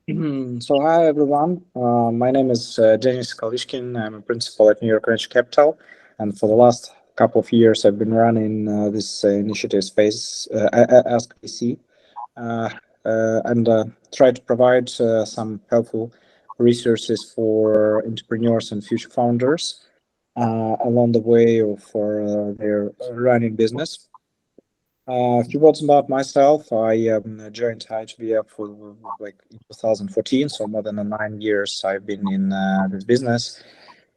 So hi everyone, my name is Denis Kalishkin. I'm a principal at New York Venture Capital, and for the last couple of years, I've been running this initiative space, Ask VC, uh, and try to provide some helpful resources for entrepreneurs and future founders along the way of their running business. A few words about myself. I joined HBF for like in 2014, so more than 9 years I've been in this business.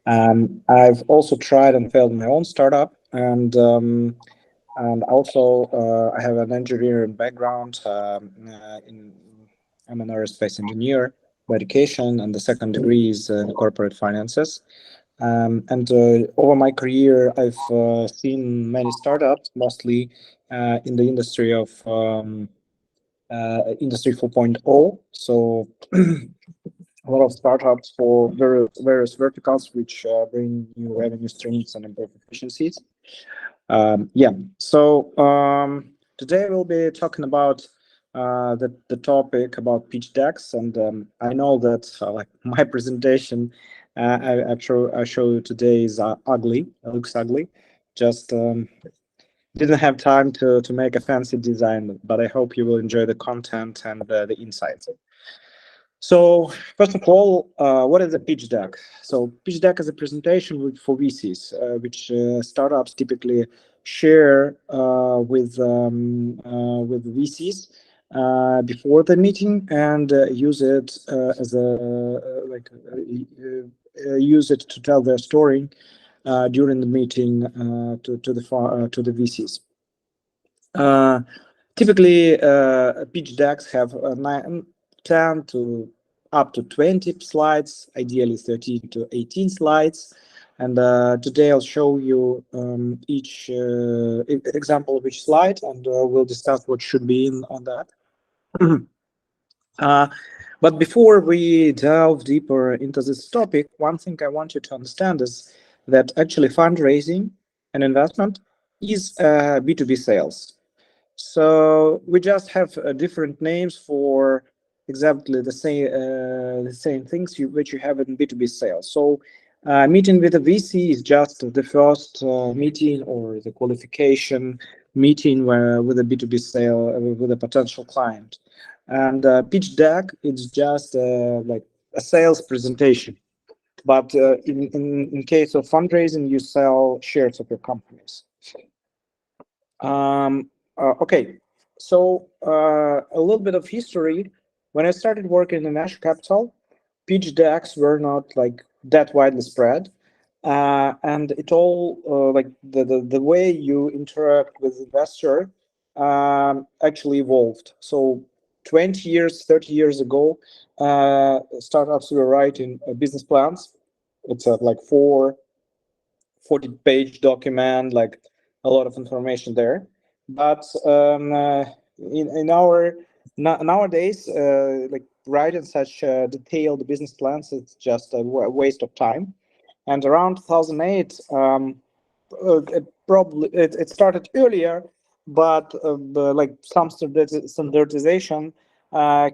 I've also tried and failed my own startup, and also I have an engineering background. I'm an aerospace engineer by education, and the second degree is in corporate finances. And over my career, I've seen many startups, mostly in the industry of Industry 4.0. So a lot of startups for various verticals, which bring new revenue streams and improve efficiencies. Yeah. So today we'll be talking about the topic about pitch decks, and I know that like my presentation I show you today is ugly. It looks ugly. Just didn't have time to make a fancy design, but I hope you will enjoy the content and the insights. So first of all, what is a pitch deck? So pitch deck is a presentation for VCs, which startups typically share with VCs before the meeting, and use it as a use it to tell their story during the meeting to the VCs. Typically, pitch decks have 10 to up to 20 slides, ideally 13 to 18 slides. And today I'll show you each example of each slide, and we'll discuss what should be in on that. But before we delve deeper into this topic, one thing I want you to understand is that actually fundraising and investment is B2B sales. So we just have different names for exactly the same things which you have in B2B sales. So meeting with a VC is just the first meeting or the qualification meeting where with a B2B sale with a potential client. And pitch deck, it's just like a sales presentation. But in case of fundraising, you sell shares of your companies. Okay, so a little bit of history. When I started working in venture capital, pitch decks were not like that widely spread, and it all like the way you interact with investor actually evolved. So 20 years, 30 years ago, startups were writing business plans. It's like 40-page document, like a lot of information there. But in our nowadays, like writing such detailed business plans, it's just a waste of time. And around 2008, it started earlier, but like some standardization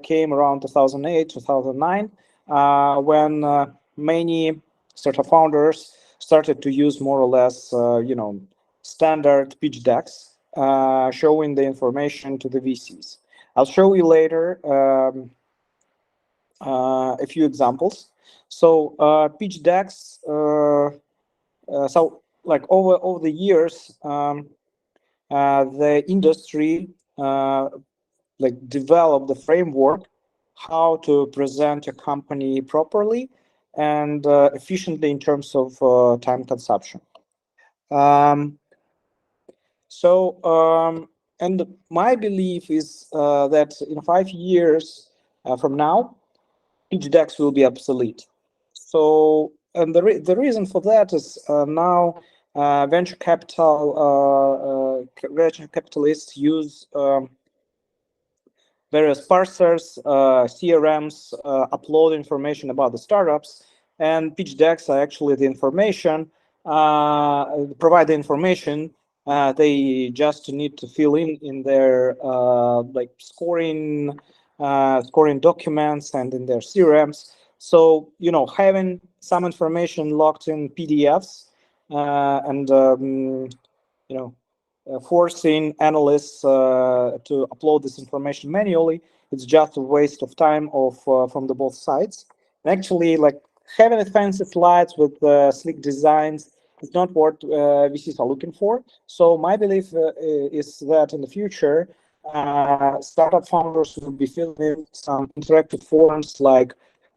came around 2008, 2009, when many startup founders started to use more or less, standard pitch decks, showing the information to the VCs. I'll show you later a few examples. So pitch decks. So like over the years, the industry like developed the framework how to present a company properly and efficiently in terms of time consumption. Um, and my belief is that in 5 years from now, pitch decks will be obsolete. So, and the reason for that is now venture capitalists use various parsers, CRMs, upload information about the startups, and pitch decks are actually the information, provide the information. They just need to fill in their like scoring scoring documents and in their CRMs. So, having some information locked in PDFs and, forcing analysts to upload this information manually, it's just a waste of time from the both sides. And actually, like having fancy slides with slick designs is not what VCs are looking for. So my belief is that in the future, startup founders will be filling in some interactive forms like,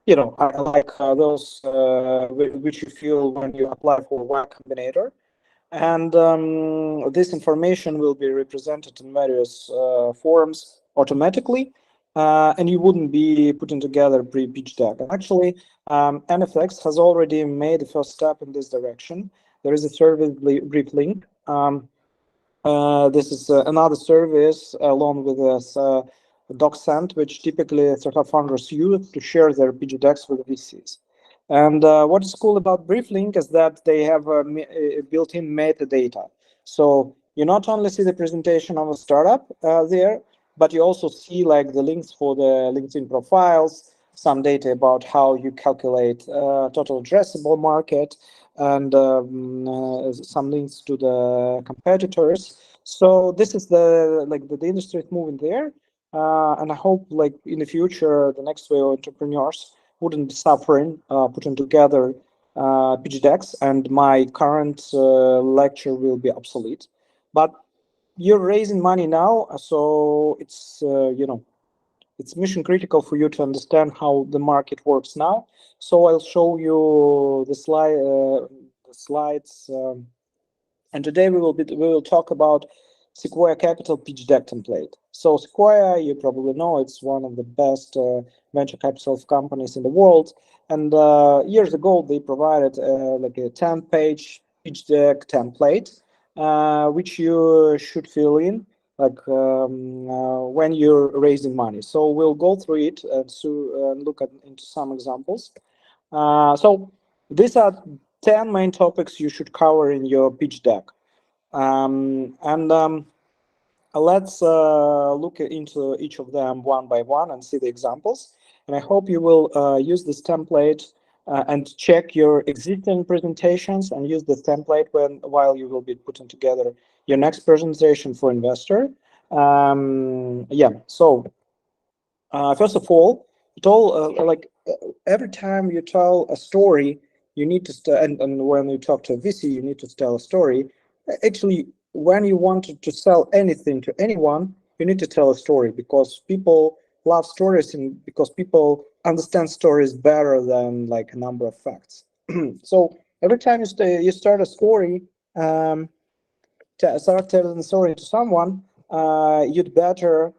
those which you fill when you apply for Y Combinator. And this information will be represented in various forms automatically, and you wouldn't be putting together pre-pitch deck. And actually, NFX has already made the first step in this direction. There is a service BriefLink. This is another service along with this DocSend, which typically startup founders use to share their pitch decks with VCs. And what is cool about BriefLink is that they have built-in metadata. So you not only see the presentation of a startup there, but you also see like the links for the LinkedIn profiles, some data about how you calculate total addressable market, and some links to the competitors. So this is the industry is moving there, and I hope like in the future the next wave of entrepreneurs wouldn't be suffering putting together pitch decks, and my current lecture will be obsolete. But you're raising money now, so it's it's mission critical for you to understand how the market works now. So I'll show you the slides, and today we will talk about Sequoia Capital pitch deck template. So Sequoia, you probably know, it's one of the best venture capital companies in the world. And years ago, they provided like a 10-page pitch deck template, which you should fill in like when you're raising money. So we'll go through it and look into some examples. So these are 10 main topics you should cover in your pitch deck. Let's look into each of them one by one and see the examples. And I hope you will use this template and check your existing presentations and use this template while you will be putting together your next presentation for investor. So first of all, every time you tell a story, you need to and when you talk to a VC, you need to tell a story. Actually, when you want to sell anything to anyone, you need to tell a story, because people love stories and because people understand stories better than like a number of facts. So every time you start a story, start telling a story to someone, you'd better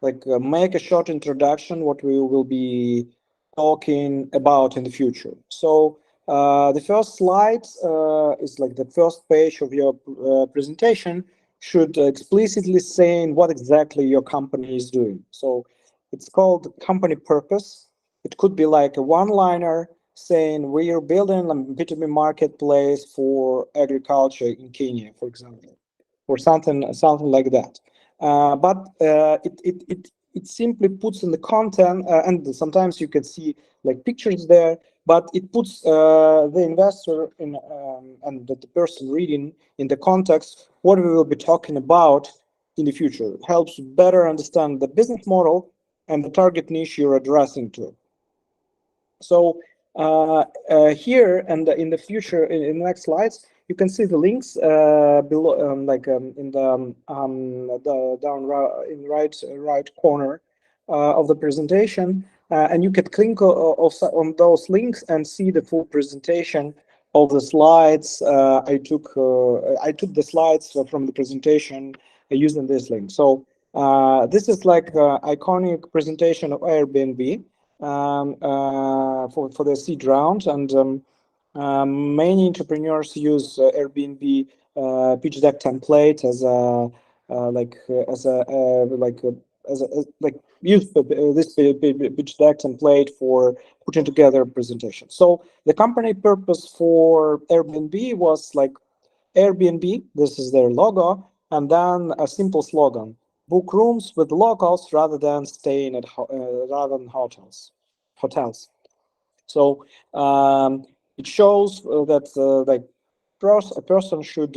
make a short introduction what we will be talking about in the future. So the first slide is like the first page of your presentation should explicitly saying what exactly your company is doing. So it's called company purpose. It could be like a one-liner saying we are building a B2B marketplace for agriculture in Kenya, for example, or something like that. But it simply puts in the content, and sometimes you can see like pictures there, but it puts the investor in and the person reading in the context what we will be talking about in the future. It helps better understand the business model and the target niche you're addressing to. So here and in the future, in the next slides, you can see the links below, in the down in right corner of the presentation, and you can click on those links and see the full presentation of the slides. I took the slides from the presentation using this link. So this is like iconic presentation of Airbnb for the seed round, and many entrepreneurs use Airbnb pitch deck template use this pitch deck template for putting together a presentation. So the company purpose for Airbnb was like Airbnb. This is their logo, and then a simple slogan. book rooms with locals rather than staying at rather than hotels. So it shows that like a person should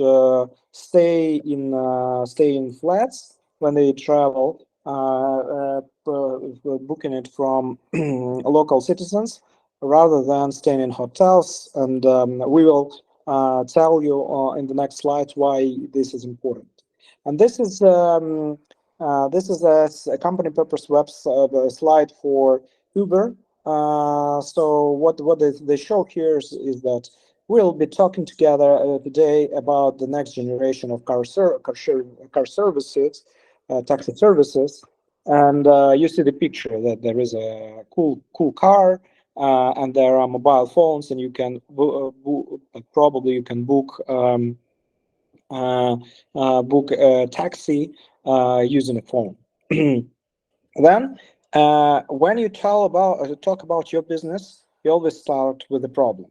stay in flats when they travel, booking it from local citizens rather than staying in hotels. And we will tell you in the next slides why this is important. And this is a company purpose web slide for Uber. So what they show here is that we'll be talking together today about the next generation of car services, taxi services. And you see the picture that there is a cool car, and there are mobile phones, and you can probably you can book book a taxi using a phone. Then, when you talk about your business, you always start with the problem,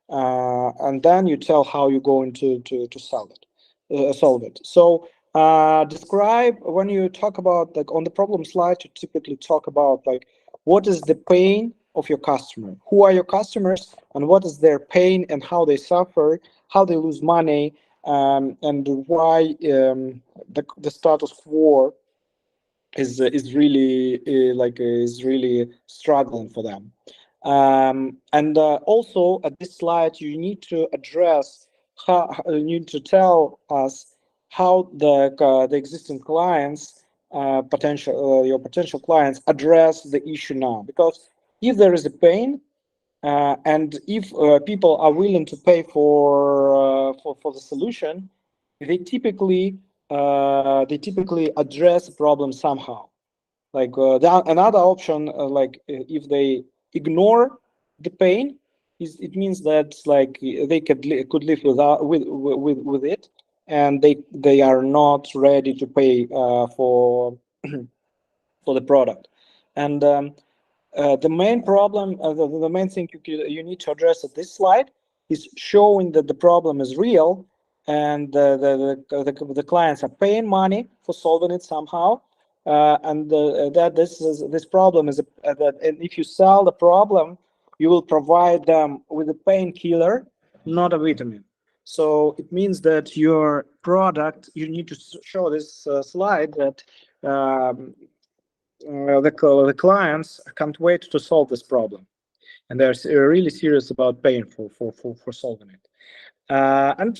and then you tell how you're going to solve it. So, describe when you talk about, like, on the problem slide, you typically talk about, like, what is the pain of your customer, who are your customers, and what is their pain, and how they suffer, how they lose money, and why the status quo is really is really struggling for them. And also at this slide, you need to address you need to tell us how the existing clients, your potential clients, address the issue now. Because if there is a pain, and if people are willing to pay for the solution, they typically address the problem somehow. Like another option, if they ignore the pain, it means that, like, they could live without with it, and they are not ready to pay for for the product. And the main problem, the main thing you need to address at this slide is showing that the problem is real, and the clients are paying money for solving it somehow, and that this problem is that, and if you sell the problem, you will provide them with a painkiller, not a vitamin. So it means that your product, you need to show this slide that the clients can't wait to solve this problem, and they're really serious about paying for solving it. And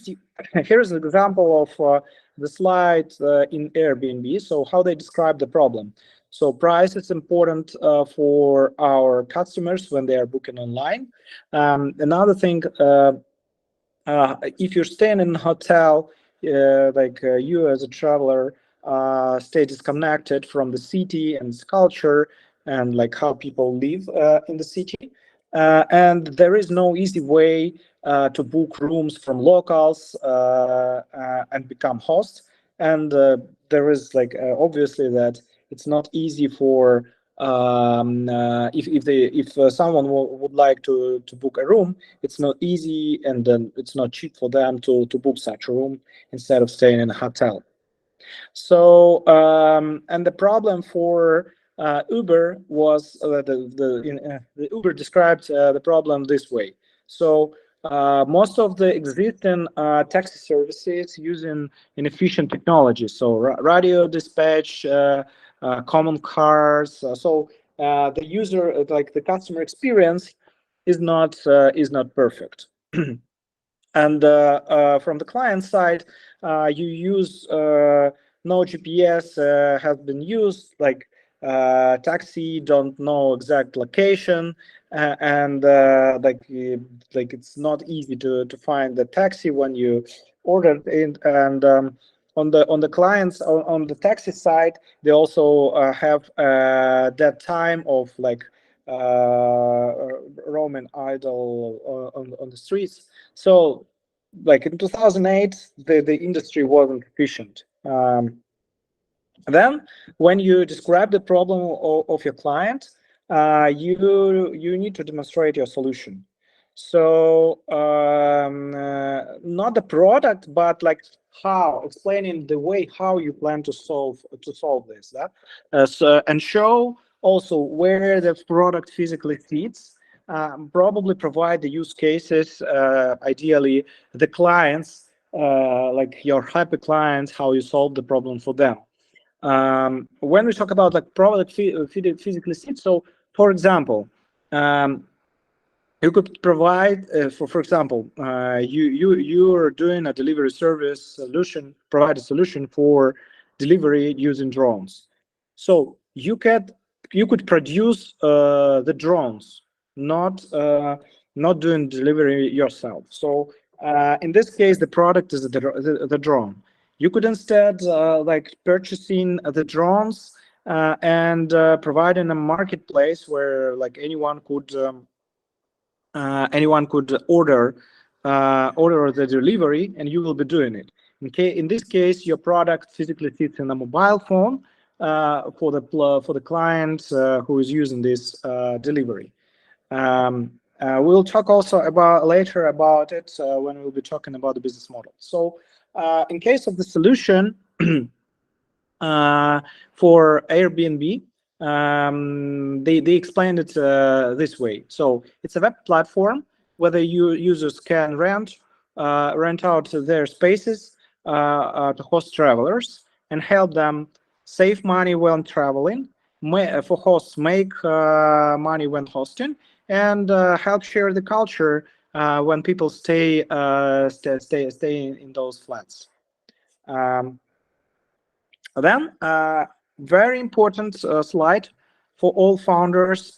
here's an example of the slide in Airbnb. So how they describe the problem. So price is important for our customers when they are booking online. Another thing, if you're staying in a hotel, you as a traveler stay disconnected from the city and its culture, and like how people live in the city. And there is no easy way to book rooms from locals and become hosts. And there is, like, obviously that it's not easy for if someone would like to book a room, it's not easy, and then it's not cheap for them to book such a room instead of staying in a hotel. So and the problem for Uber was the Uber described the problem this way. So most of the existing taxi services using inefficient technology, so radio dispatch, common cars. So the user, like the customer experience, is not perfect. And from the client side, you use no GPS has been used, like taxi don't know exact location, and like it's not easy to find the taxi when you order it. And on the clients, on the taxi side, they also have that time of, like, roaming idle on the streets. So, like in 2008, the industry wasn't efficient. Then, when you describe the problem of your client, you need to demonstrate your solution. So not the product, but like explaining the way how you plan to solve this, and show also where the product physically sits. Probably provide the use cases, ideally the clients, like your happy clients, how you solve the problem for them. When we talk about like product physically sits, so for example, you could provide, for example, you are doing a delivery service solution, provide a solution for delivery using drones. So you could produce the drones, not doing delivery yourself. So in this case, the product is the drone. You could instead like purchasing the drones and providing a marketplace where like anyone could order the delivery, and you will be doing it. In this case, your product physically sits in a mobile phone for the client who is using this delivery. We'll talk also later about it when we'll be talking about the business model. So in case of the solution for Airbnb, they explained it this way. So it's a web platform where the users can rent out their spaces to host travelers and help them save money when traveling, for hosts make money when hosting, and help share the culture when people stay in those flats. Then very important slide for all founders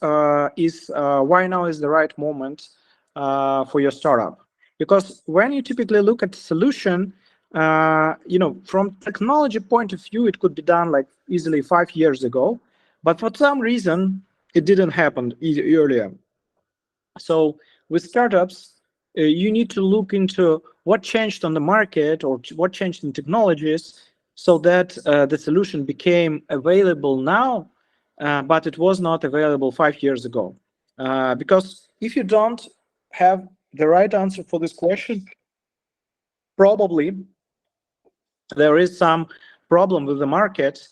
is why now is the right moment for your startup. Because when you typically look at the solution, from technology point of view, it could be done like easily 5 years ago, but for some reason it didn't happen earlier. So with startups, you need to look into what changed on the market or what changed in technologies, so that the solution became available now, but it was not available 5 years ago. Because if you don't have the right answer for this question, probably there is some problem with the market.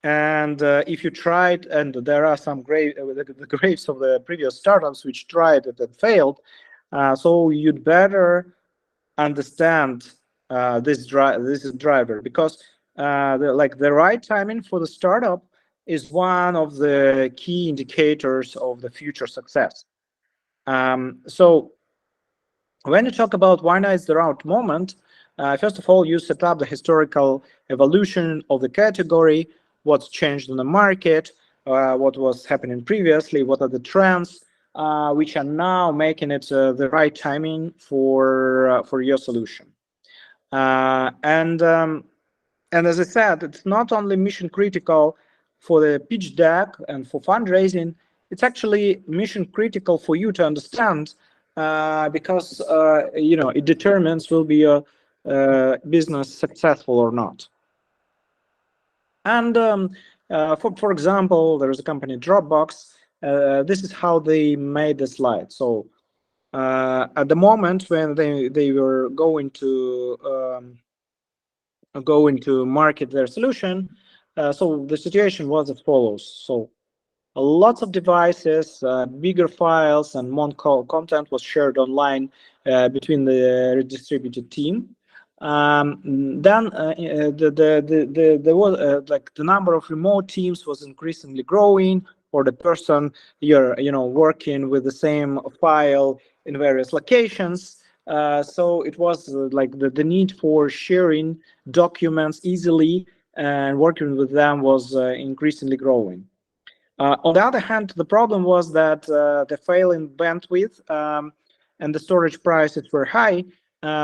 And if you tried, and there are some the graves of the previous startups which tried it and failed, so you'd better understand this driver, because the right timing for the startup is one of the key indicators of the future success. So when you talk about why now is the right moment, first of all, you set up the historical evolution of the category, what's changed in the market, what was happening previously, what are the trends which are now making it the right timing for your solution. And as I said, it's not only mission critical for the pitch deck and for fundraising, it's actually mission critical for you to understand, because it determines will be a business successful or not. And for example, there is a company Dropbox. This is how they made the slide. So at the moment when they were going to market their solution, so the situation was as follows. So lots of devices, bigger files, and more content was shared online between the distributed team. Then there was like the number of remote teams was increasingly growing, or the person you're working with the same file in various locations. So it was like the need for sharing documents easily and working with them was increasingly growing. On the other hand, the problem was that the failing bandwidth and the storage prices were high.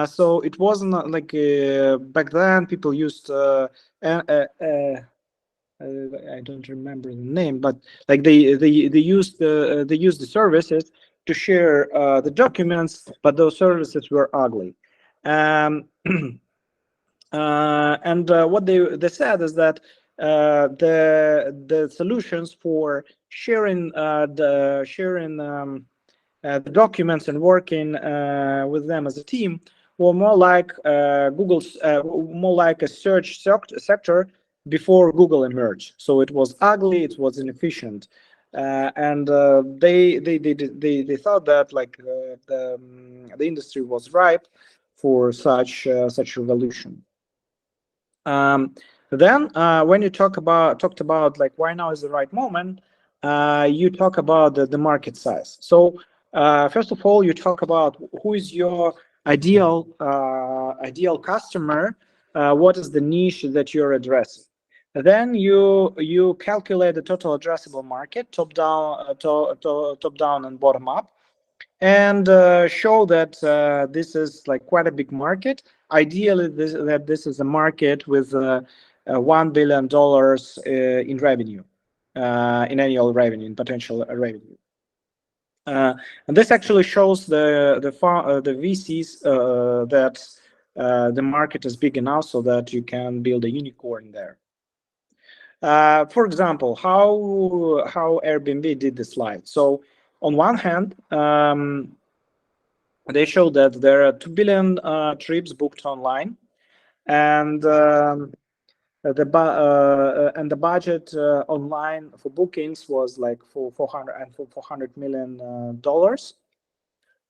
So it wasn't like back then people used I don't remember the name, but like they used the services to share the documents, but those services were ugly. And what they said is that the solutions for sharing the documents and working with them as a team were more like Google's, more like a search sector before Google emerged. So it was ugly, it was inefficient, and they thought that like the industry was ripe for such revolution. Then when you talked about like why now is the right moment, you talk about the market size. So first of all, you talk about who is your ideal customer, what is the niche that you're addressing. Then you calculate the total addressable market, top down and bottom up, and show that this is like quite a big market. Ideally, this is a market with $1 billion in revenue, in annual revenue, in potential revenue. And this actually shows the VCs that the market is big enough so that you can build a unicorn there. For example, how Airbnb did the slide. So on one hand, they show that there are 2 billion trips booked online, and the budget online for bookings was like for $400 million.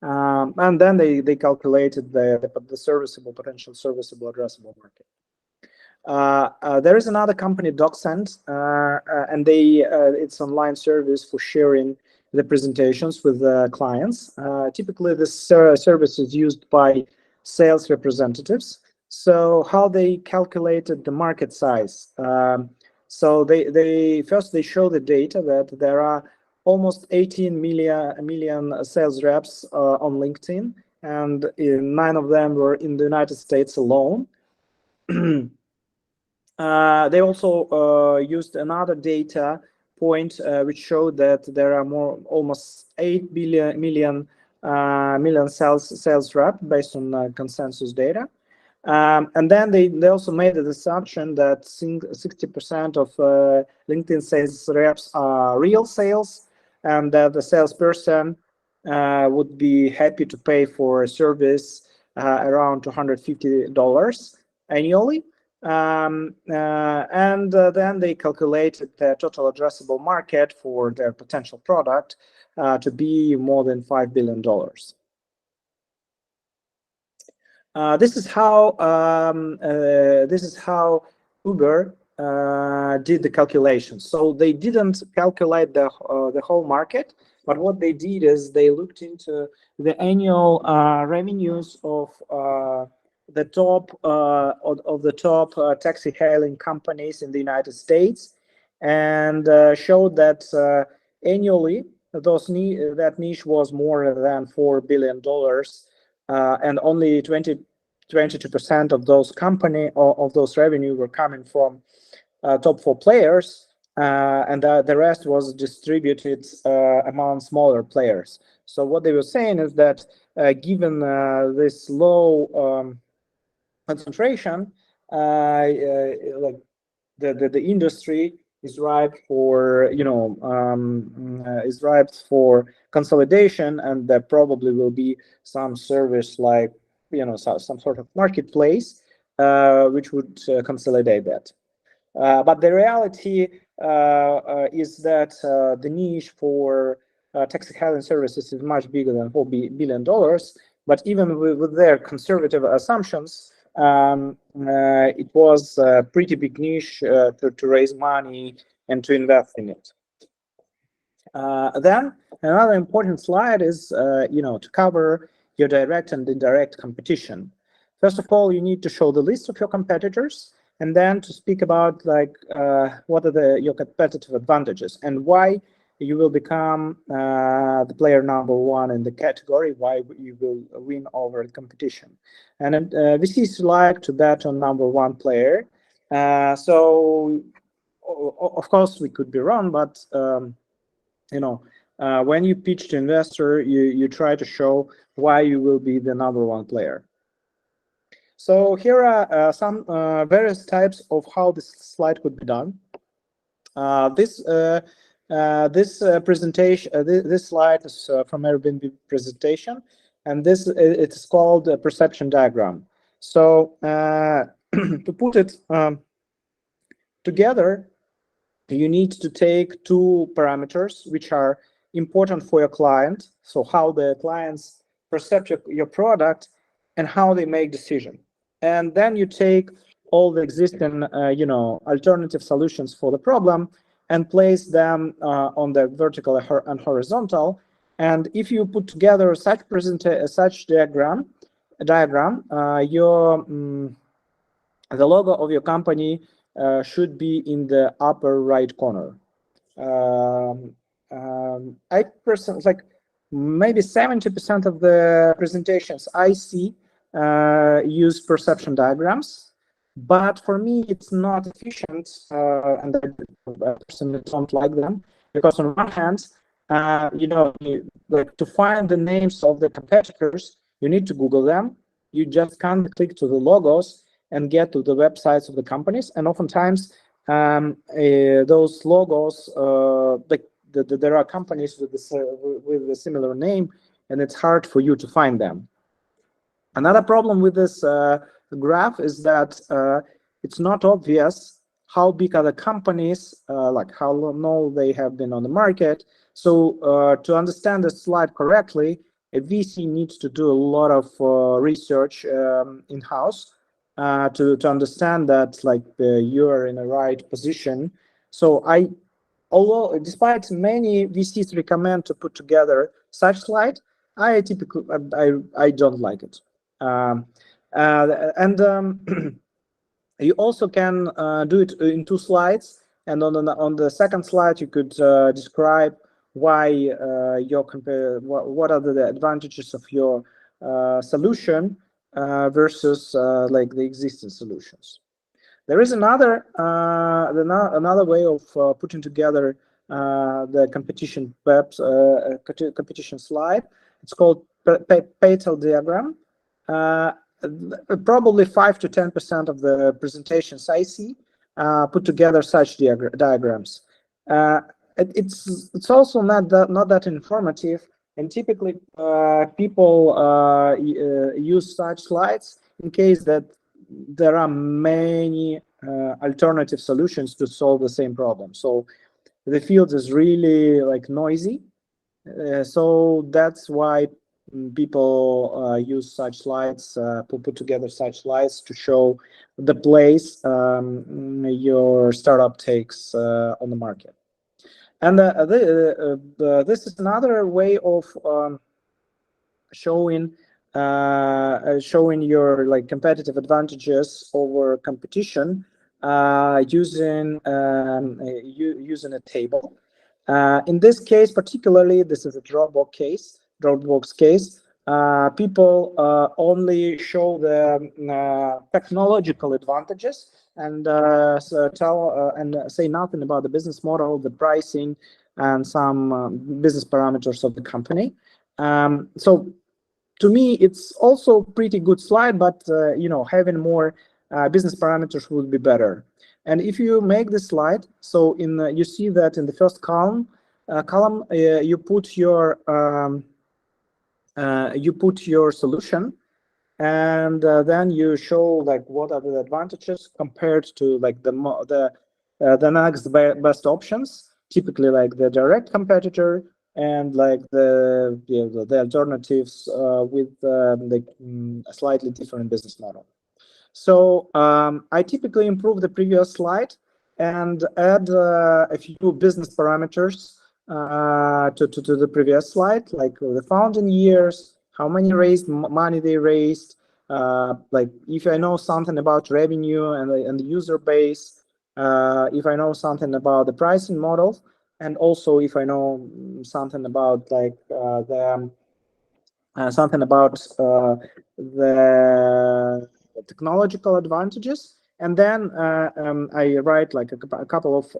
And then they calculated the potential serviceable addressable market. There is another company, DocSend, and it's online service for sharing the presentations with clients. Typically, this service is used by sales representatives. So how they calculated the market size? So they show the data that there are almost 18 million sales reps on LinkedIn, and 9 of them were in the United States alone. They also used another data point which showed that there are almost 8 million sales rep based on consensus data. And then they also made the assumption that 60% of LinkedIn sales reps are real sales, and that the salesperson would be happy to pay for a service around $250 annually. And then they calculated the total addressable market for their potential product to be more than $5 billion. This is how Uber did the calculations. So they didn't calculate the whole market, but what they did is they looked into the annual revenues of the top taxi hailing companies in the United States, and showed that annually that niche was more than $4 billion, and only 22% of those those revenue were coming from top 4 players, and the rest was distributed among smaller players. So what they were saying is that given this low concentration, like the industry is ripe for consolidation, and there probably will be some service like some sort of marketplace which would consolidate that. But the reality is that the niche for taxi hailing services is much bigger than $4 billion. But even with their conservative assumptions, it was a pretty big niche to raise money and to invest in it. Then another important slide is to cover your direct and indirect competition. First of all, you need to show the list of your competitors, and then to speak about like what are your competitive advantages and why you will become the player #1 in the category, why you will win over the competition. And VCs like to bet on #1 player. So of course we could be wrong, but when you pitch to investor, you try to show why you will be the #1 player. So here are some various types of how this slide could be done. This presentation, this slide is from Airbnb presentation. and this it's called a perception diagram. So to put it together, you need to take two parameters which are important for your client. So how the clients perceive your product and how they make decision. And then you take all the existing, alternative solutions for the problem and place them on the vertical and horizontal. And if you put together such diagram, the logo of your company should be in the upper right corner. I personally maybe 70% of the presentations I see use perception diagrams, but for me it's not efficient, and I personally don't like them, because on one hand, to find the names of the competitors, you need to Google them. You just can't click to the logos and get to the websites of the companies, and oftentimes those logos, there are companies with a similar name, and it's hard for you to find them. Another problem with this graph is that it's not obvious how big are the companies, like how long they have been on the market. So to understand the slide correctly, a VC needs to do a lot of research in-house to understand that you are in the right position. So although despite many VCs recommend to put together such slide, I typically I don't like it. You also can do it in two slides, and on the second slide you could describe why what are the advantages of your solution versus the existing solutions. There is another way of putting together the competition competition slide. It's called Pareto diagram. Probably 5 to 10% of the presentations I see put together such diagrams. It's also not that informative, and typically people use such slides in case that there are many alternative solutions to solve the same problem. So the field is really noisy. So that's why people use such slides, put together such slides to show the place your startup takes on the market. And this is another way of showing your competitive advantages over competition using a table. In this case, particularly, this is a Dropbox case. People only show the technological advantages and say nothing about the business model, the pricing, and some business parameters of the company. So to me, it's also pretty good slide, but having more business parameters would be better. And if you make this slide, so you see that in the first column, you put your solution, and then you show what are the advantages compared to the next best options, typically the direct competitor, and the alternatives with a slightly different business model. So I typically improve the previous slide and add a few business parameters to the previous slide, like the founding years, how many money they raised, if I know something about revenue and the user base, if I know something about the pricing model, and also if I know something about the technological advantages. And then I write a couple of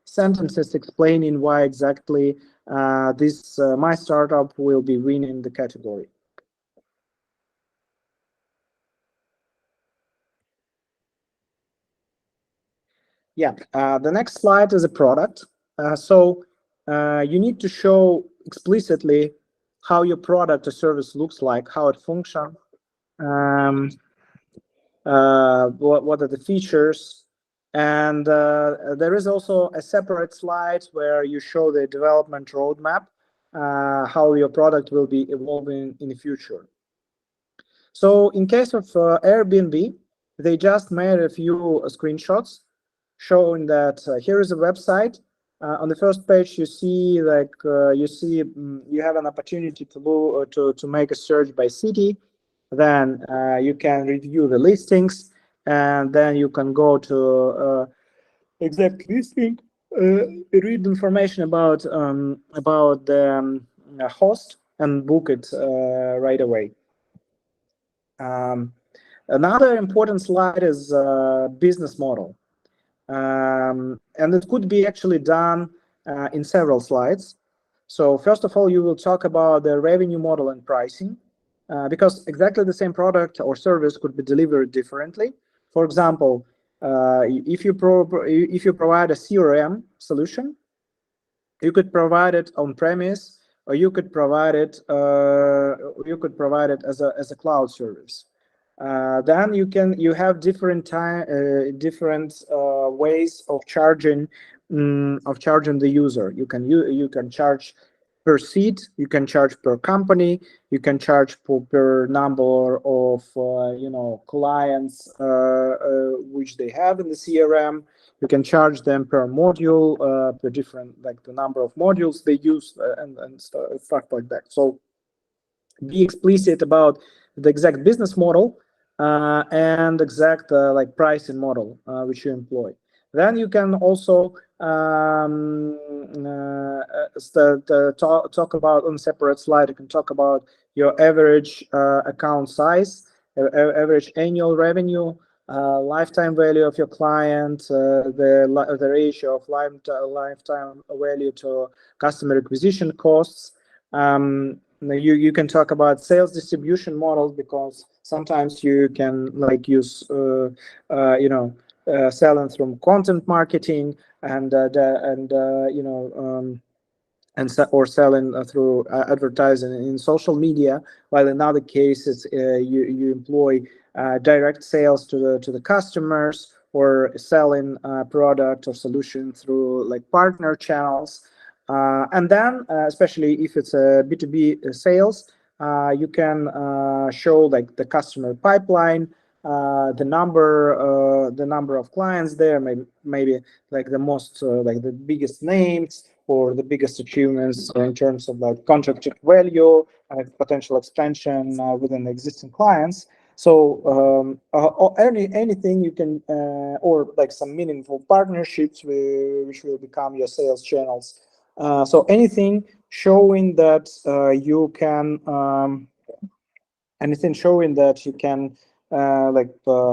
sentences explaining why exactly my startup will be winning the category. Yeah, the next slide is a product. So you need to show explicitly how your product or service looks like, how it functions, what are the features. And there is also a separate slide where you show the development roadmap, how your product will be evolving in the future. So in case of Airbnb, they just made a few screenshots showing that here is a website. On the first page, you see you have an opportunity to make a search by city. Then you can review the listings, and then you can go to exact listing, read information about the host, and book it right away. Another important slide is business model. And it could be actually done in several slides. So first of all, you will talk about the revenue model and pricing, because exactly the same product or service could be delivered differently. For example, if you provide a CRM solution, you could provide it on premise, or you could provide it as a cloud service. Then you have different ways of charging the user. You can charge per seat, you can charge per company, you can charge per number of clients which they have in the CRM. You can charge them per module, per different, like the number of modules they use, and stuff like that. So be explicit about the exact business model and exact like pricing model which you employ. Then you can also talk about, on a separate slide, you can talk about your average account size, average annual revenue, lifetime value of your client, the ratio of lifetime value to customer acquisition costs. You can talk about sales distribution models, because sometimes you can like use selling through content marketing or selling through advertising in social media, while in other cases you employ direct sales to the customers, or selling product or solution through like partner channels. And then, especially if it's a B2B sales, you can show like the customer pipeline, the number of clients there, maybe like the most like the biggest names or the biggest achievements in terms of like contract value, potential expansion within the existing clients. So anything you can, or like some meaningful partnerships which will become your sales channels. So anything showing that you can,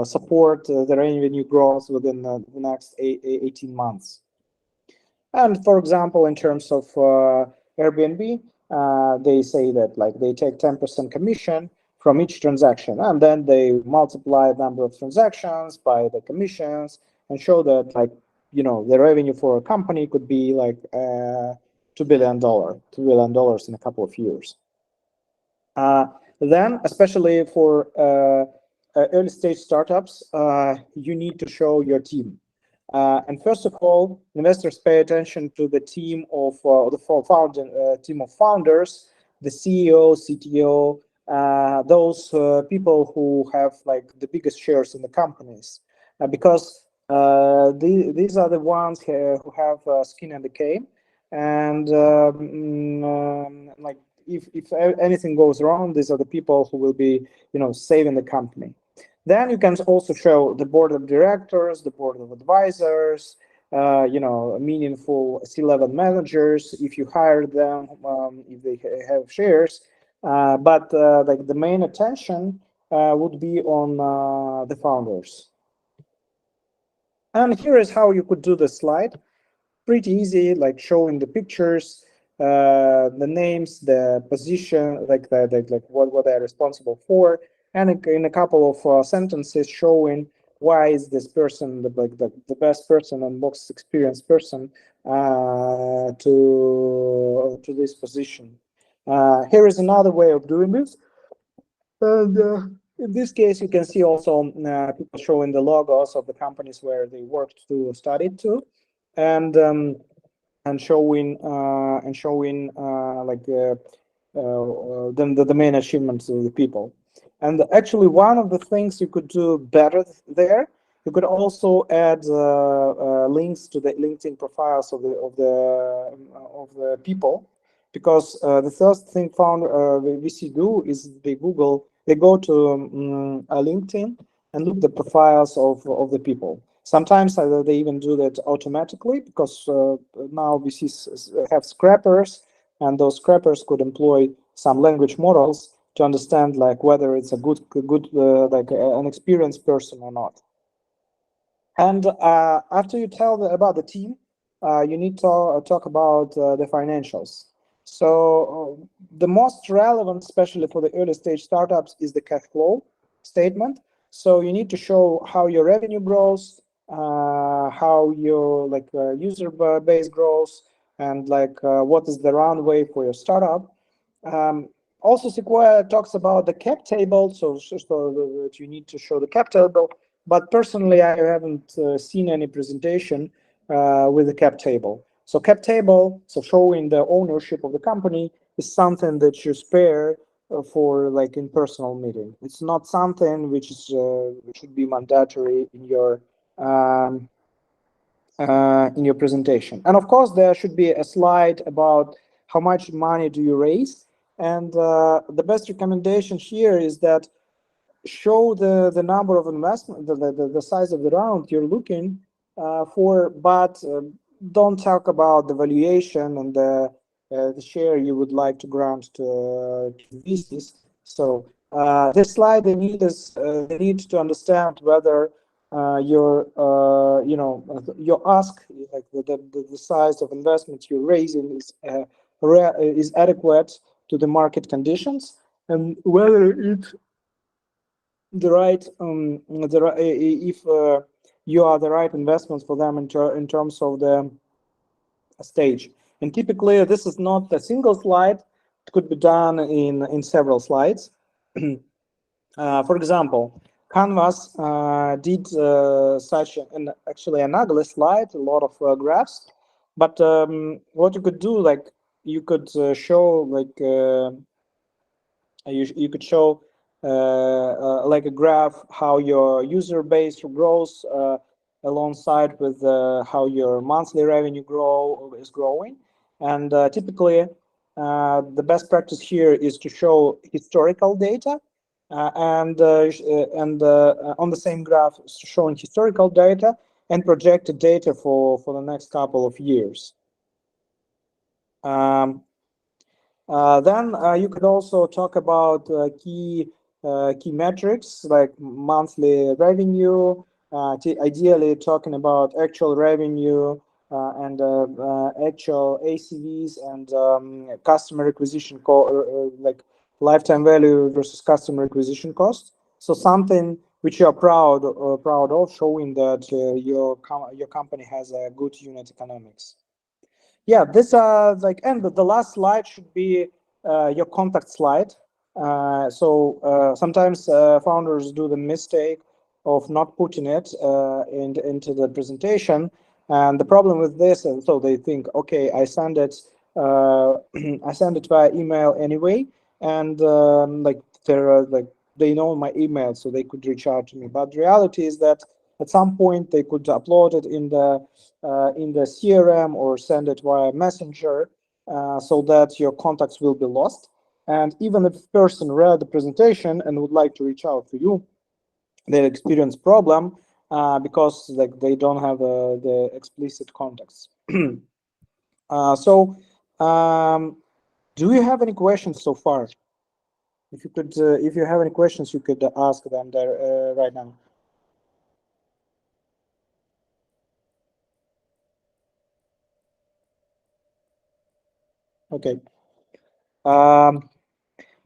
support the revenue growth within the next 18 months. And for example, in terms of Airbnb, they say that like they take 10% commission from each transaction, and then they multiply the number of transactions by the commissions, and show that like the revenue for a company could be like $2 billion in a couple of years. Then, especially for early stage startups, you need to show your team. And first of all, investors pay attention to the team of team of founders, the CEO, CTO, those people who have like the biggest shares in the companies, because these are the ones who have skin in the game, and like if anything goes wrong, these are the people who will be saving the company. Then you can also show the board of directors, the board of advisors, meaningful C-level managers if you hire them, if they have shares. But like the main attention would be on the founders. And here is how you could do the slide. Pretty easy, like showing the pictures, the names, the position, like what they're responsible for, and in a couple of sentences showing why is this person the best person and most experienced person to this position. Here is another way of doing this. And in this case, you can see also people showing the logos of the companies where they worked to study to, and showing like the main achievements of the people. And actually, one of the things you could do better there, you could also add links to the LinkedIn profiles of the people, because the first thing the VC do is they go to LinkedIn and look the profiles of the people. Sometimes they even do that automatically, because now VCs have scrapers, and those scrapers could employ some language models to understand like whether it's a good like an experienced person or not. And after you tell about the team, you need to talk about the financials. So the most relevant, especially for the early stage startups, is the cash flow statement. So you need to show how your revenue grows, how your user base grows, and what is the runway for your startup. Also, Sequoia talks about the cap table, so that you need to show the cap table. But personally, I haven't seen any presentation with the cap table. So cap table, so showing the ownership of the company, is something that you spare for like in personal meeting. It's not something which is should be mandatory in your presentation. And of course, there should be a slide about how much money do you raise. And the best recommendation here is that show the number of investment, the size of the round you're looking for, but don't talk about the valuation and the share you would like to grant to VCs. So this slide, they need to understand whether your ask, like the size of investment you're raising is adequate to the market conditions, and whether it if you are the right investments for them in terms of the stage. And typically, this is not a single slide. It could be done in several slides. For example, Canvas did such actually an ugly slide, a lot of graphs. But what you could do, like you could show you could show like a graph how your user base grows alongside with how your monthly revenue is growing. And typically, the best practice here is to show historical data, and on the same graph showing historical data and projected data for the next couple of years. Then you could also talk about key metrics like monthly revenue, ideally talking about actual revenue and actual ACVs and customer acquisition like lifetime value versus customer acquisition cost. So something which you are proud of, showing that your company has a good unit economics. Yeah, this and the last slide should be your contact slide. Sometimes founders do the mistake of not putting it into the presentation, and the problem with this, and so they think, okay, I send it I send it via email anyway, and they know my email, so they could reach out to me. But the reality is that at some point they could upload it in the CRM or send it via Messenger, so that your contacts will be lost. And even if the person read the presentation and would like to reach out to you, they experience problem because they don't have the explicit contacts. Do you have any questions so far? If you have any questions, you could ask them there right now. Okay.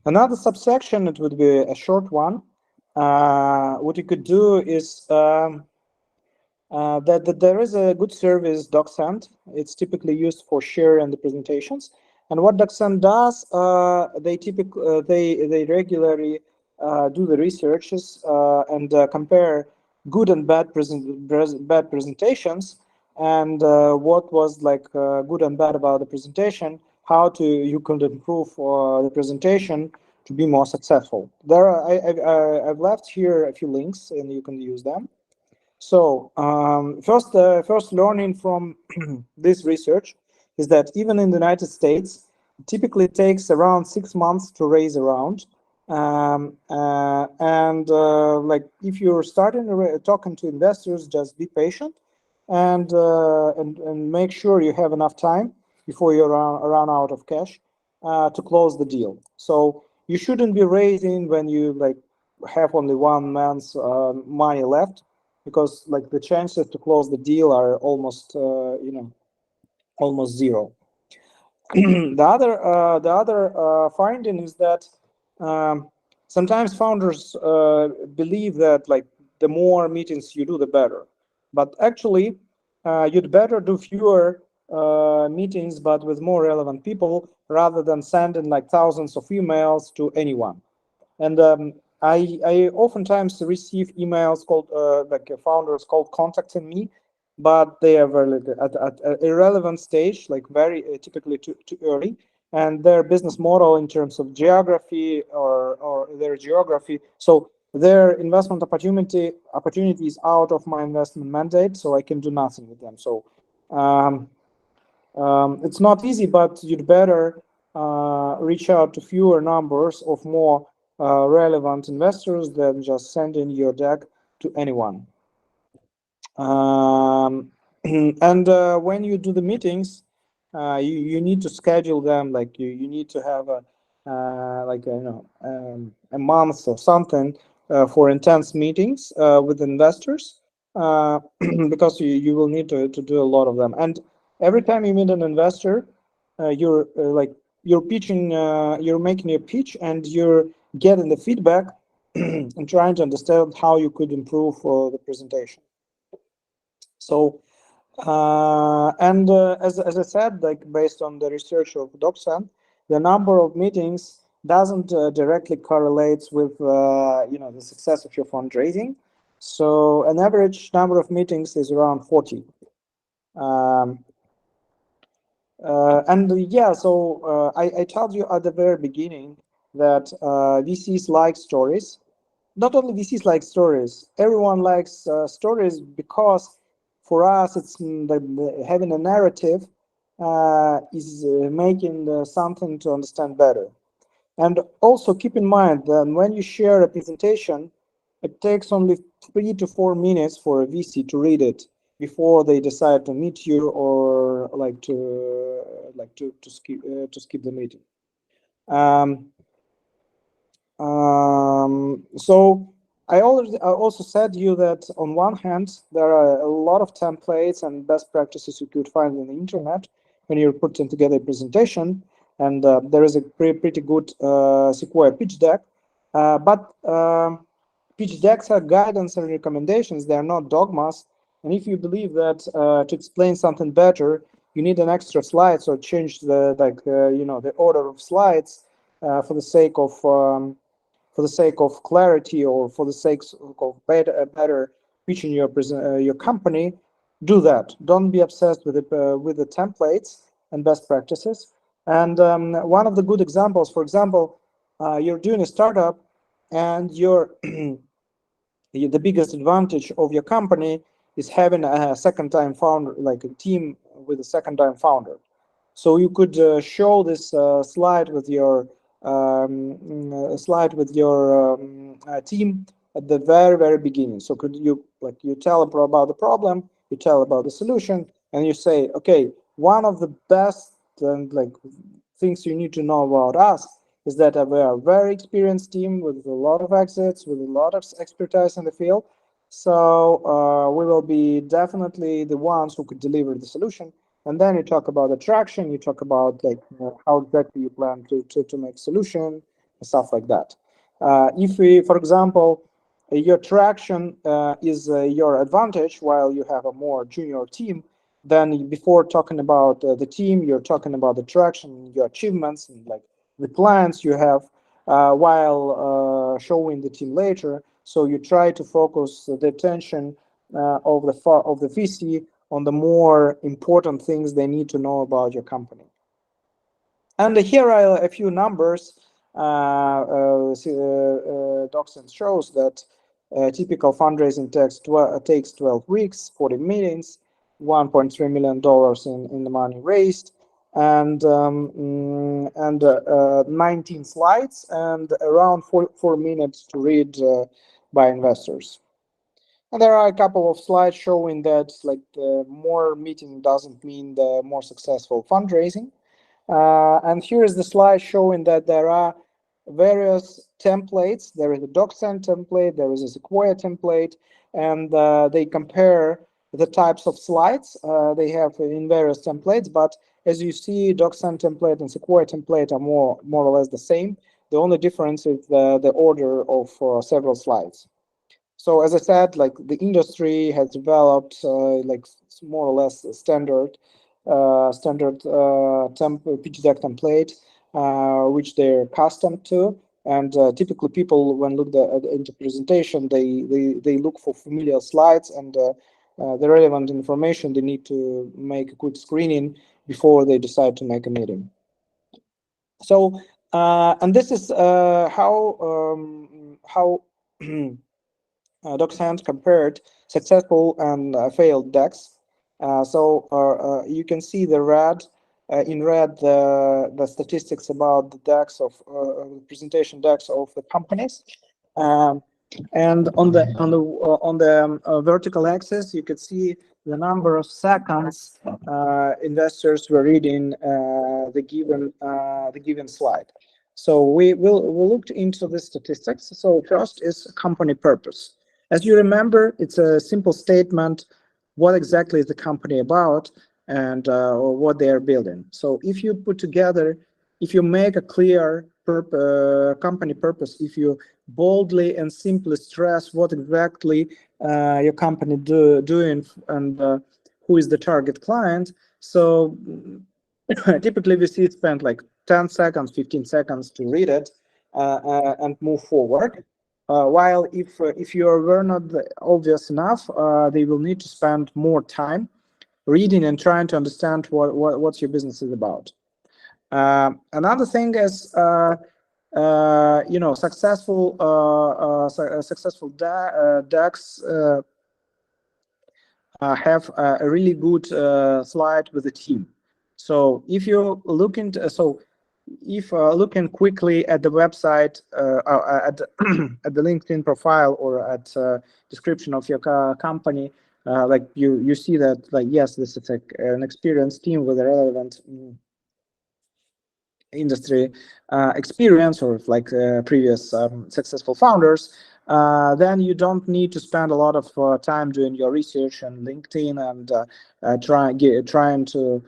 Another subsection, it would be a short one. What you could do is that there is a good service, DocSend. It's typically used for sharing the presentations. And what DocSend does, they regularly do the researches and compare good and bad presentations, and what was like good and bad about the presentation, how you could improve the presentation to be more successful. I've left here a few links, and you can use them. So first learning from this research is that even in the United States, it typically takes around 6 months to raise a round. Like if you're starting talking to investors, just be patient and make sure you have enough time before you run out of cash to close the deal. So you shouldn't be raising when you like have only 1 month's money left, because like the chances to close the deal are almost almost zero. The other finding is that sometimes founders believe that like the more meetings you do, the better. But actually, you'd better do fewer meetings, but with more relevant people, rather than sending like thousands of emails to anyone. And I oftentimes receive emails called like founders called contacting me, but they are very at an irrelevant stage, like very typically too early, and their business model in terms of geography or their geography. So their investment opportunity is out of my investment mandate, so I can do nothing with them. So it's not easy, but you'd better reach out to fewer numbers of more relevant investors than just sending your deck to anyone. And when you do the meetings, you need to schedule them. Like you need to have a like a month or something for intense meetings with investors, because you will need to do a lot of them. And every time you meet an investor, you're pitching, you're making a pitch, and you're getting the feedback and trying to understand how you could improve the presentation. So, as I said, like based on the research of DocSend, the number of meetings doesn't directly correlates with the success of your fundraising. So an average number of meetings is around 40. I told you at the very beginning that VCs like stories. Not only VCs like stories, everyone likes stories, because for us, it's having a narrative is making something to understand better. And also keep in mind that when you share a presentation, it takes only 3 to 4 minutes for a VC to read it before they decide to meet you or to skip the meeting. So I also said to you that on one hand, there are a lot of templates and best practices you could find on the internet when you're putting together a presentation, and there is a pretty good Sequoia pitch deck. But pitch decks are guidance and recommendations. They are not dogmas. And if you believe that to explain something better, you need an extra slide, so change the the order of slides for the sake of clarity, or for the sake of better pitching your company, do that. Don't be obsessed with the templates and best practices. And one of the good examples, for example, you're doing a startup, and the biggest advantage of your company is having a second-time founder, like a team with a second-time founder. So you could show this slide with your team at the very beginning. So could you tell about the problem, you tell about the solution, and you say, okay, one of the best and things you need to know about us is that we are a very experienced team with a lot of exits, with a lot of expertise in the field. So we will be definitely the ones who could deliver the solution. And then you talk about attraction, you talk about how exactly you plan to make solution and stuff like that. If we, for example, your traction is your advantage while you have a more junior team, Then before talking about the team, you're talking about the traction, your achievements, and like the plans you have, while showing the team later. So you try to focus the attention of the VC on the more important things they need to know about your company. And here are a few numbers. DocSend shows that typical fundraising takes 12 weeks, 40 meetings, $1.3 million in the money raised, and 19 slides, and around 4 minutes to read by investors. And there are a couple of slides showing that like the more meeting doesn't mean the more successful fundraising. And here is the slide showing that there are various templates. There is a DocSend template, there is a Sequoia template, and they compare the types of slides they have in various templates. But as you see, DocSend template and Sequoia template are more or less the same. The only difference is the order of several slides. So as I said, like the industry has developed like more or less a standard pitch deck template, which they're accustomed to. And typically, people, when look into presentation, they look for familiar slides and the relevant information. They need to make a quick screening before they decide to make a meeting. So, and this is how DocSend compared successful and failed decks. So you can see the red, in red, the statistics about the decks of presentation decks of the companies, and on the vertical axis you can see the number of seconds investors were reading the given slide. So we'll look into the statistics. So first is company purpose. As you remember, it's a simple statement. What exactly is the company about, and or what they are building? So if you put together, if you make a clear company purpose, if you boldly and simply stress what exactly your company doing and who is the target client. So typically we see it spend like 10 seconds, 15 seconds to read it and move forward. While if you were not obvious enough, they will need to spend more time reading and trying to understand what your business is about. Another thing is, you know, successful decks have a really good slide with the team. So if you look into, if looking quickly at the website, at the LinkedIn profile or at description of your company, like you see that, like, yes, this is an experienced team with a relevant industry experience, or like previous successful founders. Then you don't need to spend a lot of time doing your research on LinkedIn and trying to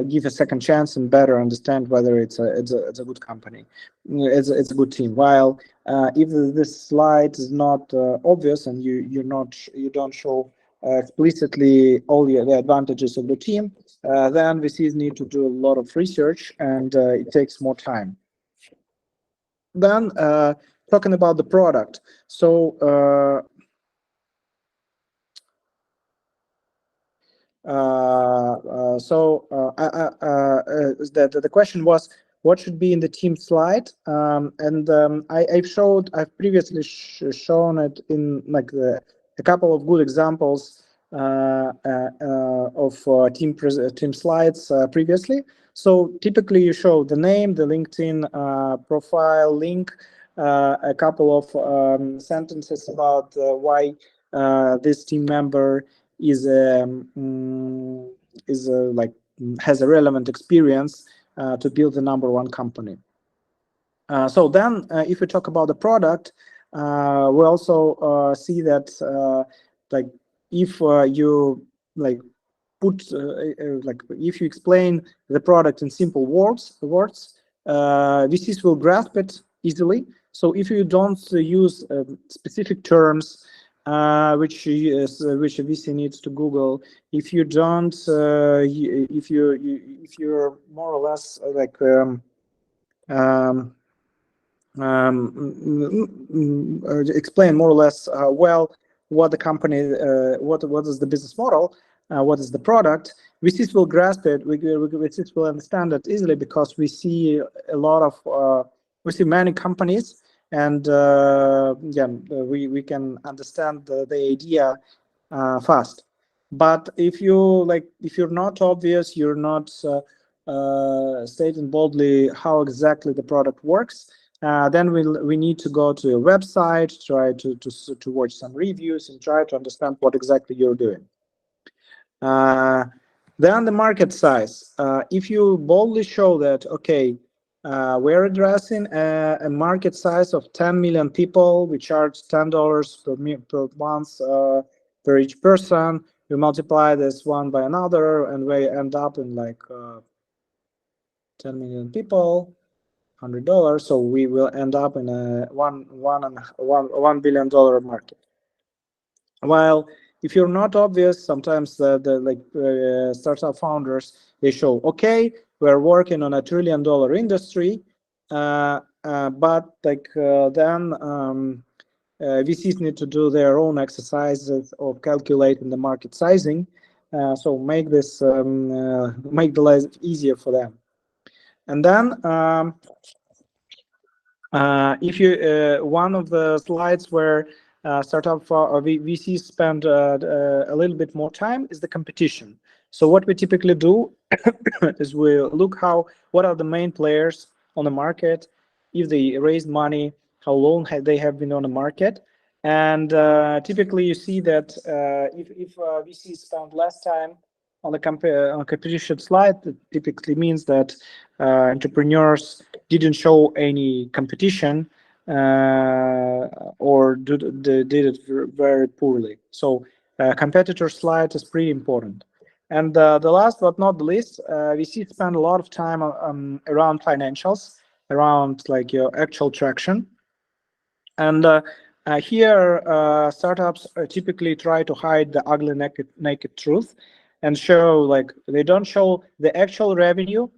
give a second chance and better understand whether it's a good company, it's a good team. While if this slide is not obvious and you don't show explicitly all the advantages of the team, then VCs need to do a lot of research, and it takes more time. Then talking about the product. So the question was, what should be in the team slide? I've previously shown it in like a couple of good examples of team slides previously. So typically you show the name, the LinkedIn profile link, a couple of sentences about why this team member like has a relevant experience to build the #1 company. So then if we talk about the product, we also see that like if you like put like if you explain the product in simple words, VCs will grasp it easily. So if you don't use specific terms which VC needs to Google. If you don't, if you're more or less like explain more or less well what the company, what is the business model, what is the product, VCs will grasp it. VCs will understand it easily because we see a lot of we see many companies, and yeah, we can understand the idea fast. But if you're not obvious, you're not stating boldly how exactly the product works, then we need to go to a website, try to watch some reviews, and try to understand what exactly you're doing. Then the market size. If you boldly show that, okay, we're addressing a market size of 10 million people, we charge $10 per month per each person, we multiply this one by another, and we end up in like 10 million people, $100, so we will end up in a $1 billion market. While if you're not obvious, sometimes the startup founders, they show, okay, we're working on $1 trillion industry, but then VCs need to do their own exercises of calculating the market sizing, so make this make the life easier for them. And then if you one of the slides where startup VCs spend a little bit more time is the competition. So what we typically do is we look what are the main players on the market, if they raised money, how long they have been on the market. And typically you see that if VCs spend less time on the competition slide, it typically means that entrepreneurs didn't show any competition or did it very poorly. So competitor slide is pretty important. And the last but not the least, VC spend a lot of time around financials, around like your actual traction. And here startups typically try to hide the ugly naked truth and show, like, they don't show the actual revenue.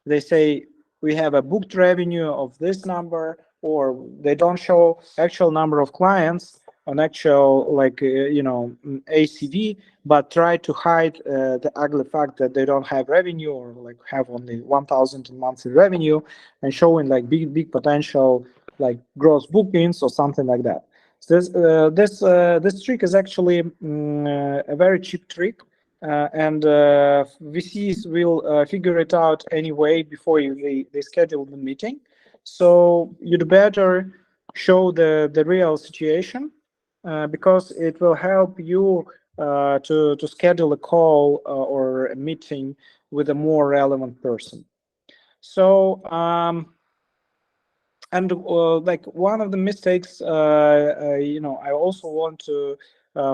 They say we have a booked revenue of this number, or they don't show actual number of clients on actual, like, ACV, but try to hide the ugly fact that they don't have revenue, or like have only 1,000 in monthly revenue, and showing like big potential, like gross bookings or something like that. So this trick is actually a very cheap trick. And VCs will figure it out anyway before they schedule the meeting. So you'd better show the real situation, because it will help you to schedule a call or a meeting with a more relevant person. So and like one of the mistakes I also want to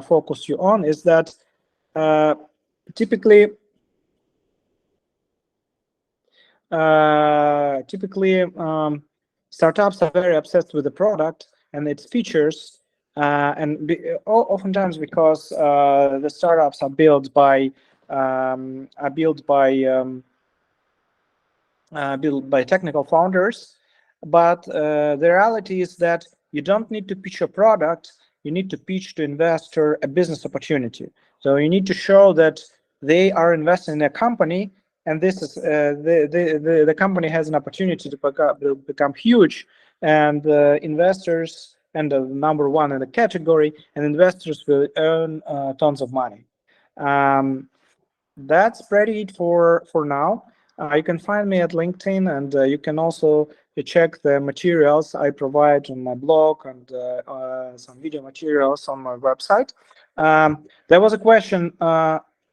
focus you on is that typically startups are very obsessed with the product and its features, and oftentimes because the startups are built by technical founders. But the reality is that you don't need to pitch a product, you need to pitch to investor a business opportunity. So you need to show that they are investing in a company, and this is the company has an opportunity to become huge, and investors, and number one in the category, and investors will earn tons of money. That's pretty it for now. You can find me at LinkedIn, and you can also check the materials I provide on my blog, and some video materials on my website. There was a question,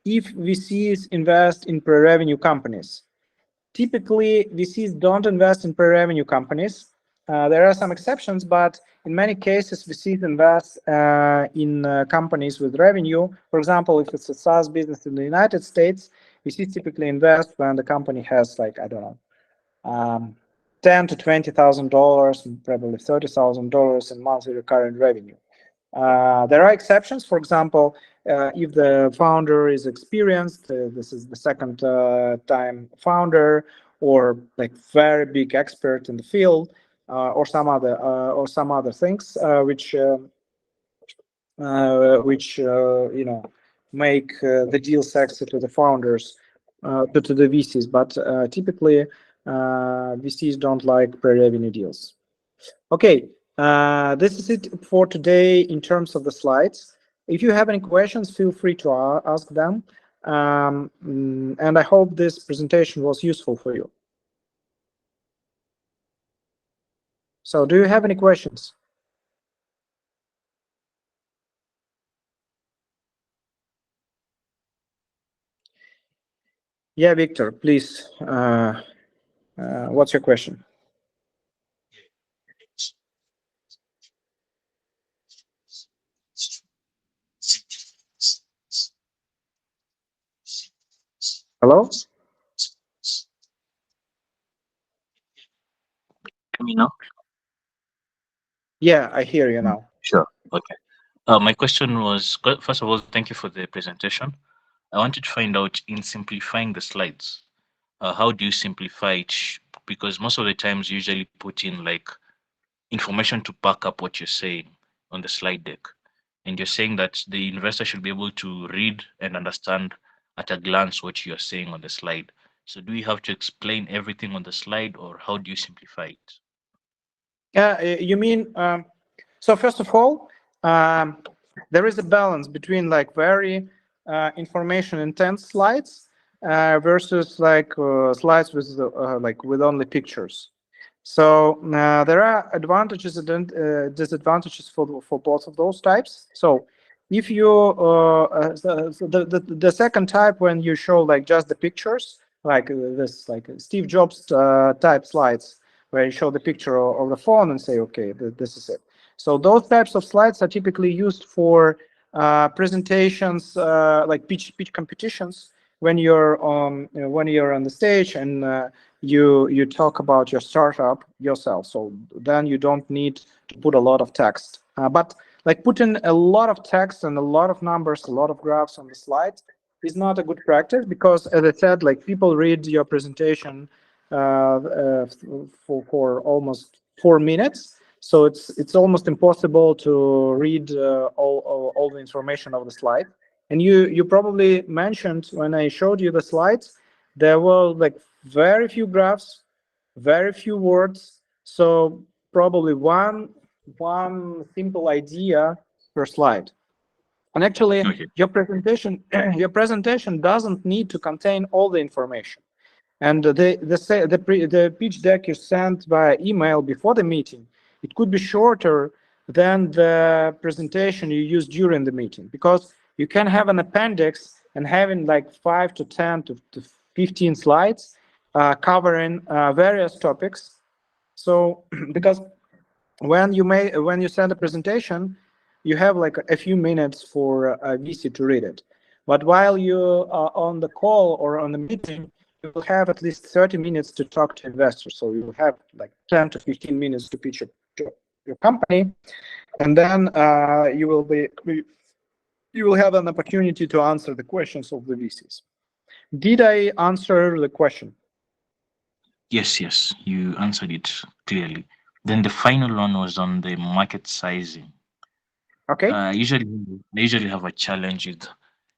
if VCs invest in pre-revenue companies. Typically, VCs don't invest in pre-revenue companies. There are some exceptions, but in many cases, VCs invest in companies with revenue. For example, if it's a SaaS business in the United States, VCs typically invest when the company has, like, I don't know, $10,000 to $20,000 and probably $30,000 in monthly recurring revenue. There are exceptions. For example, if the founder is experienced, this is the second time founder, or like very big expert in the field, or some other things which you know, make the deal sexy to the founders, to the VCs. But typically, VCs don't like pre-revenue deals. Okay, this is it for today in terms of the slides. If you have any questions, feel free to ask them. And I hope this presentation was useful for you. So do you have any questions? Yeah, Victor, please. What's your question? Hello? Me now? Yeah, I hear you now. Sure. Okay. My question was, first of all, thank you for the presentation. I wanted to find out, in simplifying the slides, how do you simplify it? Because most of the times you usually put in like information to back up what you're saying on the slide deck. And you're saying that the investor should be able to read and understand at a glance what you're saying on the slide. So do you have to explain everything on the slide, or how do you simplify it? You mean, so first of all, there is a balance between like very information intense slides versus like slides with only pictures. So there are advantages and disadvantages for both of those types. So if you the second type, when you show like just the pictures, like this like Steve Jobs type slides, where you show the picture of the phone and say, okay, this is it. So those types of slides are typically used for presentations like pitch competitions, when you're on the stage and you talk about your startup yourself. So then you don't need to put a lot of text. But like putting a lot of text and a lot of numbers, a lot of graphs on the slides is not a good practice, because as I said, like people read your presentation for almost 4 minutes. So it's almost impossible to read all the information of the slide. And you probably mentioned when I showed you the slides, there were like very few graphs, very few words. So probably one simple idea per slide. And actually, Okay. your presentation doesn't need to contain all the information. And the pitch deck you sent via email before the meeting, it could be shorter than the presentation you use during the meeting, because you can have an appendix and having like 5 to 10 to 15 slides covering various topics. So because when you send a presentation, you have like a few minutes for a VC to read it. But while you are on the call or on the meeting, you will have at least 30 minutes to talk to investors. So you will have like 10 to 15 minutes to pitch your company, and then you will have an opportunity to answer the questions of the VCs. Did I answer the question? Yes, you answered it clearly. Then the final one was on the market sizing. Okay. Usually, they usually have a challenge with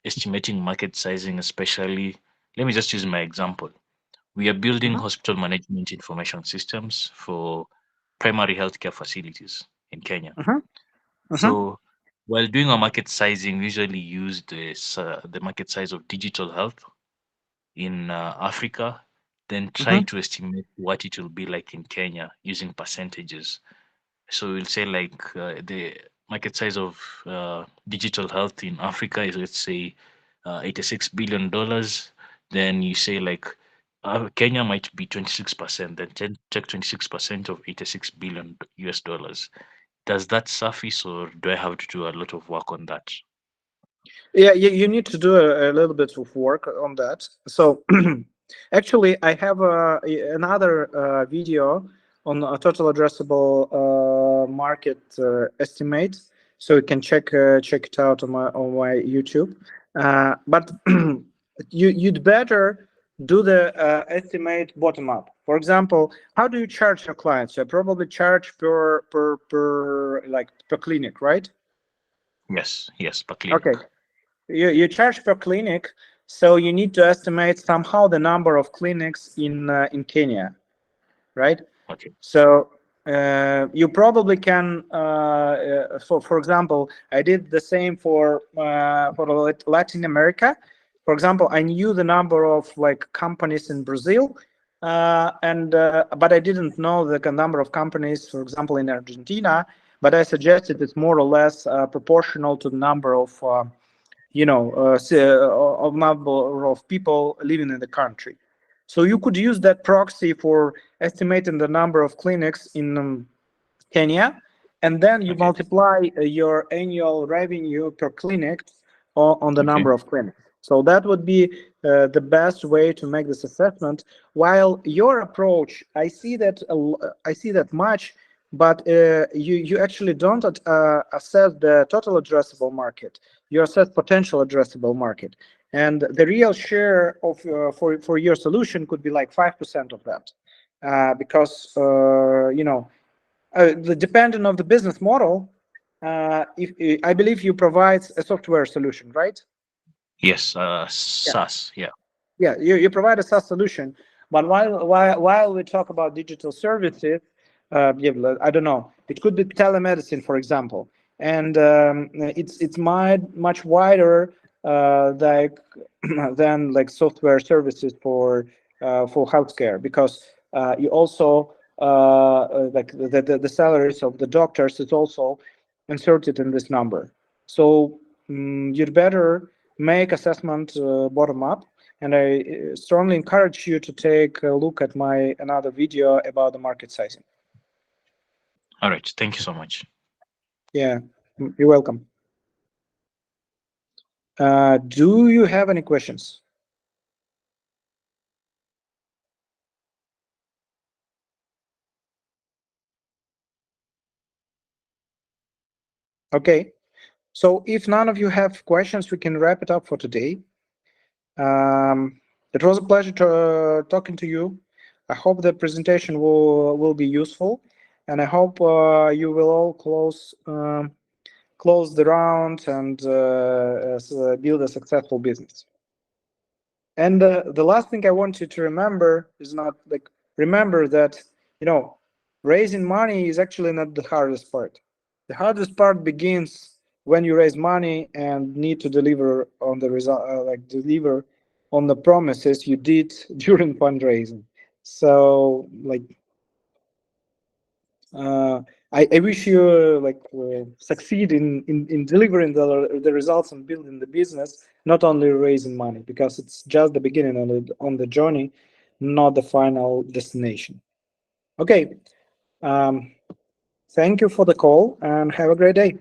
estimating market sizing, especially. Let me just use my example. We are building hospital management information systems for primary healthcare facilities in Kenya. So, while doing our market sizing, we usually use the market size of digital health in Africa, then try to estimate what it will be like in Kenya using percentages. So we'll say like the market size of digital health in Africa is, let's say, $86 billion. Then you say like Kenya might be 26%, then check 26% of 86 billion US dollars. Does that suffice, or do I have to do a lot of work on that? Yeah, you need to do a little bit of work on that. So actually, I have another video on a total addressable market estimate. so you can check it out on my YouTube. But you'd better do the estimate bottom up. For example, how do you charge your clients? You probably charge per clinic, right? Yes, per clinic. Okay, you charge per clinic, so you need to estimate somehow the number of clinics in Kenya, right? Okay. So you probably can, for example, I did the same for Latin America. For example, I knew the number of companies in Brazil, but I didn't know the number of companies, for example, in Argentina. But I suggested it's more or less proportional to the number of of number of people living in the country. So you could use that proxy for estimating the number of clinics in Kenya, and then you multiply your annual revenue per clinic on the number of clinics. So that would be the best way to make this assessment. While your approach, I see that much, but you actually don't assess the total addressable market. You assess potential addressable market, and the real share of for your solution could be like 5% of that, because depending on the business model, if I believe you provide a software solution, right? Yes, SaaS. Yeah. Yeah, you provide a SaaS solution, but while we talk about digital services, I don't know, it could be telemedicine, for example, and it's much wider than software services for healthcare, because you also the salaries of the doctors is also inserted in this number. So you'd better make assessment bottom up. And I strongly encourage you to take a look at my another video about the market sizing. All right. Thank you so much. Yeah, you're welcome. Do you have any questions? Okay, so if none of you have questions, we can wrap it up for today. It was a pleasure talking to you. I hope the presentation will be useful, and I hope you will all close the round and build a successful business. And the last thing I want you to remember is remember that raising money is actually not the hardest part. The hardest part begins when you raise money and need to deliver on the result, deliver on the promises you did during fundraising. So I wish you succeed in delivering the results and building the business, not only raising money, because it's just the beginning on the journey, not the final destination. Okay. Thank you for the call and have a great day.